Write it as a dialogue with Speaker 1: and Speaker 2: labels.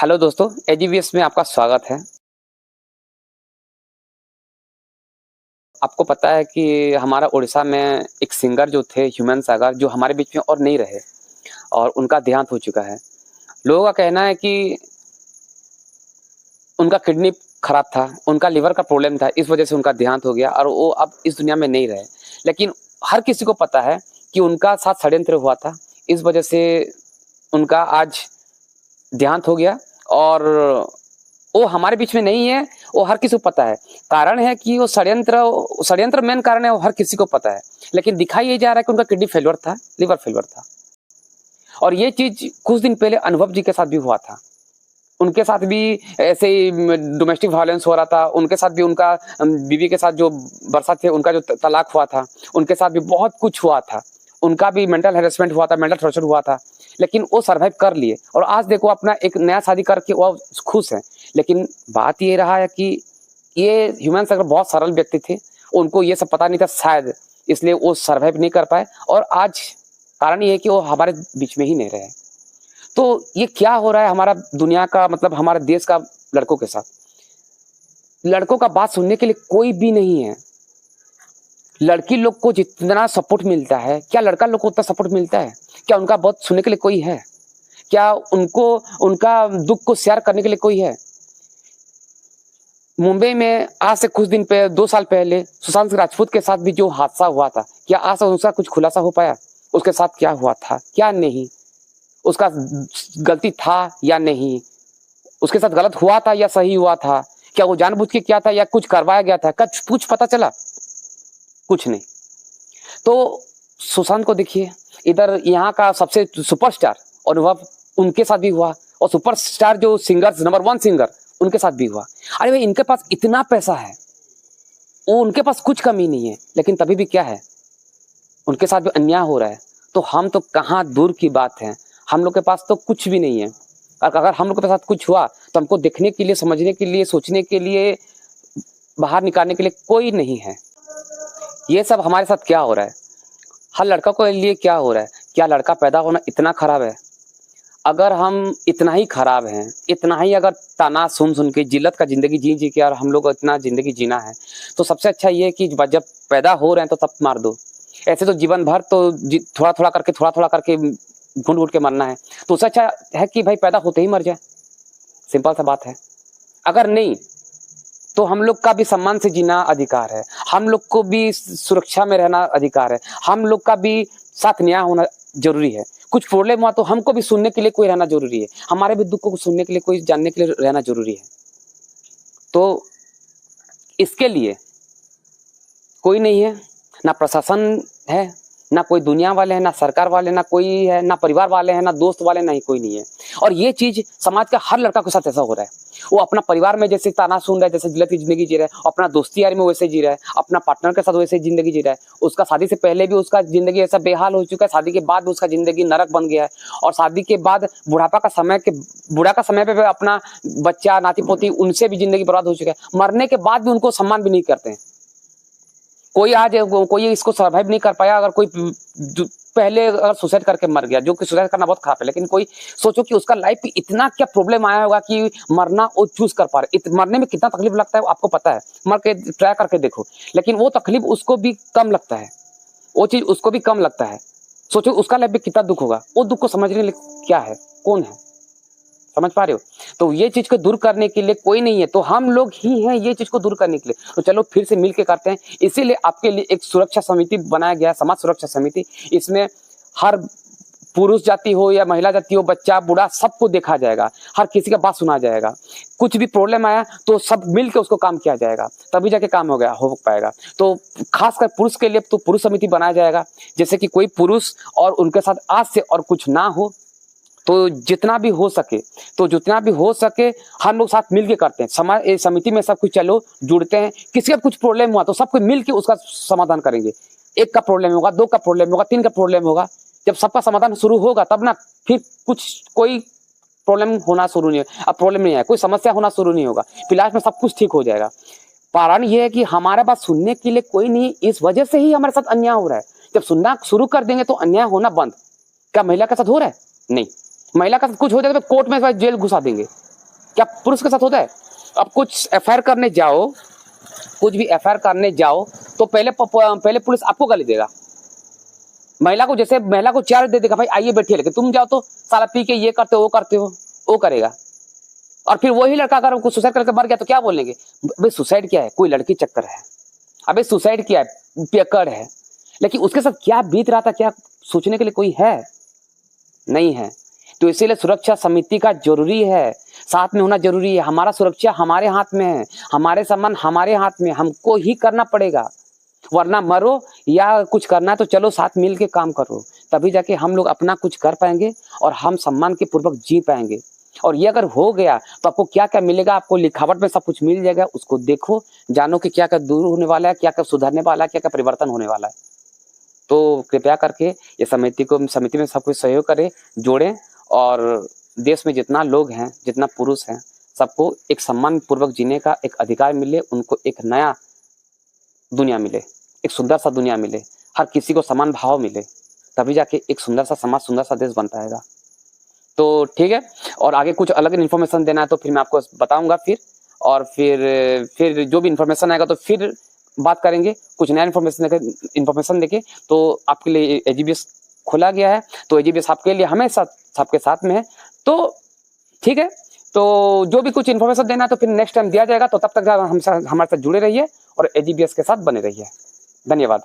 Speaker 1: Hello दोस्तों, एजीवीएस में आपका स्वागत है। आपको पता है कि हमारा उड़ीसा में एक सिंगर जो थे ह्यूमन सागर, जो हमारे बीच में और नहीं रहे और उनका देहांत हो चुका है। लोगों का कहना है कि उनका किडनी खराब था, उनका लिवर का प्रॉब्लम था, इस वजह से उनका देहांत हो गया और वो अब इस दुनिया में नहीं रहे। लेकिन हर किसी को पता है कि उनका साथ षड्यंत्र हुआ था, इस वजह से उनका आज देहांत हो गया और वो हमारे बीच में नहीं है। वो हर किसी को पता है। कारण है कि वो षड्यंत्र मेन कारण है, वो हर किसी को पता है। लेकिन दिखाई ये जा रहा है कि उनका किडनी फेलियर था, लिवर फेलियर था। और ये चीज कुछ दिन पहले अनुभव जी के साथ भी हुआ था। उनके साथ भी ऐसे ही डोमेस्टिक वायलेंस हो रहा था। उनके साथ भी उनका बीवी के साथ जो बरसात थे, उनका जो तलाक हुआ था, उनके साथ भी बहुत कुछ हुआ था। उनका भी मेंटल हैरेसमेंट हुआ था, मेंटल टॉर्चर हुआ था। लेकिन वो सर्वाइव कर लिए और आज देखो अपना एक नया शादी करके वो खुश है। लेकिन बात ये रहा है कि ये ह्यूमन सागर बहुत सरल व्यक्ति थे, उनको ये सब पता नहीं था शायद, इसलिए वो सर्वाइव नहीं कर पाए। और आज कारण ये है कि वो हमारे बीच में ही नहीं रहे। तो ये क्या हो रहा है हमारा दुनिया का, मतलब हमारे देश का लड़कों के साथ। लड़कों का बात सुनने के लिए कोई भी नहीं है। लड़की लोग को जितना सपोर्ट मिलता है, क्या लड़का लोग को उतना सपोर्ट मिलता है? क्या उनका बात सुनने के लिए कोई है? क्या उनको उनका दुख को शेयर करने के लिए कोई है? मुंबई में आज से कुछ दिन पहले, 2 साल पहले, सुशांत सिंह राजपूत के साथ भी जो हादसा हुआ था, क्या आज तक उसका कुछ खुलासा हो पाया? उसके साथ क्या हुआ था, क्या नहीं, उसका गलती था या नहीं, उसके साथ गलत हुआ था या सही हुआ था, क्या वो जानबूझ के किया था या कुछ करवाया गया था, कुछ पता चला? कुछ नहीं। तो सुशांत को देखिए, इधर यहाँ का सबसे सुपरस्टार अनुभव, उनके साथ भी हुआ। और सुपरस्टार जो सिंगर, नंबर 1 सिंगर, उनके साथ भी हुआ। अरे भाई, इनके पास इतना पैसा है, वो उनके पास कुछ कमी नहीं है, लेकिन तभी भी क्या है, उनके साथ भी अन्याय हो रहा है। तो हम तो कहाँ दूर की बात है, हम लोग के पास तो कुछ भी नहीं है। और अगर हम लोग के साथ कुछ हुआ तो हमको देखने के लिए, समझने के लिए, सोचने के लिए, बाहर निकालने के लिए कोई नहीं है। ये सब हमारे साथ क्या हो रहा है, हर लड़का को लिए क्या हो रहा है? क्या लड़का पैदा होना इतना खराब है? अगर हम इतना ही खराब हैं, इतना ही अगर ताना सुन के जिल्लत का जिंदगी जी के और हम लोग को इतना जिंदगी जीना है, तो सबसे अच्छा ये है कि जब पैदा हो रहे हैं तो तब मार दो। ऐसे तो जीवन भर तो थोड़ा थोड़ा करके घूट घूट के मरना है। तो उससे अच्छा है कि भाई पैदा होते ही मर जाए। सिंपल सा बात है। अगर नहीं तो हम लोग का भी सम्मान से जीना अधिकार है, हम लोग को भी सुरक्षा में रहना अधिकार है, हम लोग का भी साथ न्याय होना जरूरी है। कुछ प्रॉब्लम हुआ तो हमको भी सुनने के लिए कोई रहना जरूरी है, हमारे भी दुख को सुनने के लिए कोई, जानने के लिए रहना जरूरी है। तो इसके लिए कोई नहीं है, ना प्रशासन है, ना कोई दुनिया वाले हैं, ना सरकार वाले, ना कोई है, ना परिवार वाले हैं, ना दोस्त वाले, ना ही कोई नहीं है। और ये चीज समाज का हर लड़का के साथ ऐसा हो रहा है। वो अपना परिवार में जैसे ताना सुन रहा है, जैसे जिल्लत की जिंदगी जी रहा है, अपना दोस्ती यारी में वैसे जी रहा है, अपना पार्टनर के साथ वैसे जिंदगी जी रहा है। उसका शादी से पहले भी उसका जिंदगी ऐसा बेहाल हो चुका है, शादी के बाद उसका जिंदगी नरक बन गया है। और शादी के बाद बुढ़ापा का समय पे अपना बच्चा, नाती पोती, उनसे भी जिंदगी बर्बाद हो चुका है। मरने के बाद भी उनको सम्मान भी नहीं करते हैं। कोई इसको सर्वाइव नहीं कर पाया। अगर कोई पहले अगर सुसाइड करके मर गया, जो कि सुसाइड करना बहुत खराब है, लेकिन कोई सोचो कि उसका लाइफ में इतना क्या प्रॉब्लम आया होगा कि मरना वो चूज कर पा रहे। मरने में कितना तकलीफ लगता है आपको पता है, मर के ट्राई करके देखो। लेकिन वो तकलीफ उसको भी कम लगता है, वो चीज उसको भी कम लगता है। सोचो उसका लाइफ में कितना दुख होगा। वो दुख को समझने लिए क्या है, कौन है, समझ पा रहे हो? तो ये चीज को दूर करने के लिए कोई नहीं है, तो हम लोग ही हैं ये चीज को दूर करने के लिए। तो चलो फिर से मिलके करते हैं। इसीलिए आपके लिए एक सुरक्षा समिति बनाया गया, समाज सुरक्षा समिति। इसमें हर पुरुष जाति हो या महिला जाति हो, बच्चा बूढ़ा, सबको देखा जाएगा, हर किसी का बात सुना जाएगा। कुछ भी प्रॉब्लम आया तो सब मिलकर उसको काम किया जाएगा, तभी जाके काम हो पाएगा। तो खासकर पुरुष के लिए तो पुरुष समिति बनाया जाएगा, जैसे कि कोई पुरुष और उनके साथ आज से और कुछ ना हो। तो जितना भी हो सके हम लोग साथ मिलके करते हैं। समाज समिति में सब कुछ चलो जुड़ते हैं। किसी का कुछ प्रॉब्लम हुआ तो सबको मिलके उसका समाधान करेंगे। 1 का प्रॉब्लम होगा, 2 का प्रॉब्लम होगा, 3 का प्रॉब्लम होगा। जब सबका समाधान शुरू होगा तब ना फिर कोई प्रॉब्लम होना शुरू नहीं, अब प्रॉब्लम नहीं है, कोई समस्या होना शुरू नहीं होगा। फिलहाल में सब कुछ ठीक हो जाएगा। कारण ये है कि हमारे पास सुनने के लिए कोई नहीं, इस वजह से ही हमारे साथ अन्याय हो रहा है। जब सुनना शुरू कर देंगे तो अन्याय होना बंद। क्या महिला के साथ हो रहा है? नहीं। महिला का कुछ हो जाएगा तो कोर्ट में जेल घुसा देंगे। क्या पुरुष के साथ होता है? अब कुछ एफआईआर करने जाओ, कुछ भी एफआईआर करने जाओ तो पहले पुलिस आपको गाली देगा। महिला को जैसे महिला को चेयर दे देगा, भाई आइए बैठिए, लेकिन तुम जाओ तो साला पी के ये करते हो, वो करते हो, वो करेगा। और फिर वही लड़का अगर कुछ सुसाइड करके मर गया तो क्या बोलेंगे? भाई सुसाइड क्या है? कोई लड़की चक्कर है। अबे सुसाइड क्या है? पियक्कड़ है। लेकिन उसके साथ क्या बीत रहा था, क्या सोचने के लिए कोई है? नहीं है। तो इसीलिए सुरक्षा समिति का जरूरी है, साथ में होना जरूरी है। हमारा सुरक्षा हमारे हाथ में है, हमारे सम्मान हमारे हाथ में, हमको ही करना पड़ेगा। वरना मरो या कुछ करना है तो चलो साथ मिल के काम करो, तभी जाके हम लोग अपना कुछ कर पाएंगे और हम सम्मान के पूर्वक जी पाएंगे। और ये अगर हो गया तो आपको क्या क्या मिलेगा, आपको लिखावट में सब कुछ मिल जाएगा। उसको देखो, जानो कि क्या क्या दूर होने वाला है, क्या क्या सुधरने वाला है, क्या क्या परिवर्तन होने वाला है। तो कृपया करके ये समिति में सब कुछ सहयोग करें, जोड़ें, और देश में जितना लोग हैं, जितना पुरुष हैं, सबको एक सम्मान पूर्वक जीने का एक अधिकार मिले, उनको एक नया दुनिया मिले, एक सुंदर सा दुनिया मिले, हर किसी को समान भाव मिले, तभी जाके एक सुंदर सा समाज, सुंदर सा देश बन पाएगा। तो ठीक है, और आगे कुछ अलग इन्फॉर्मेशन देना है तो फिर मैं आपको बताऊंगा फिर, और फिर जो भी इन्फॉर्मेशन आएगा तो फिर बात करेंगे। कुछ नया इन्फॉर्मेशन देके तो आपके लिए एजीबीएस खोला गया है, तो एजीबीएस आपके लिए हमेशा सबके साथ में है। तो ठीक है, तो जो भी कुछ इन्फॉर्मेशन देना है तो फिर नेक्स्ट टाइम दिया जाएगा। तो तब तक हमारे साथ जुड़े रहिए और एजीबीएस के साथ बने रहिए। धन्यवाद।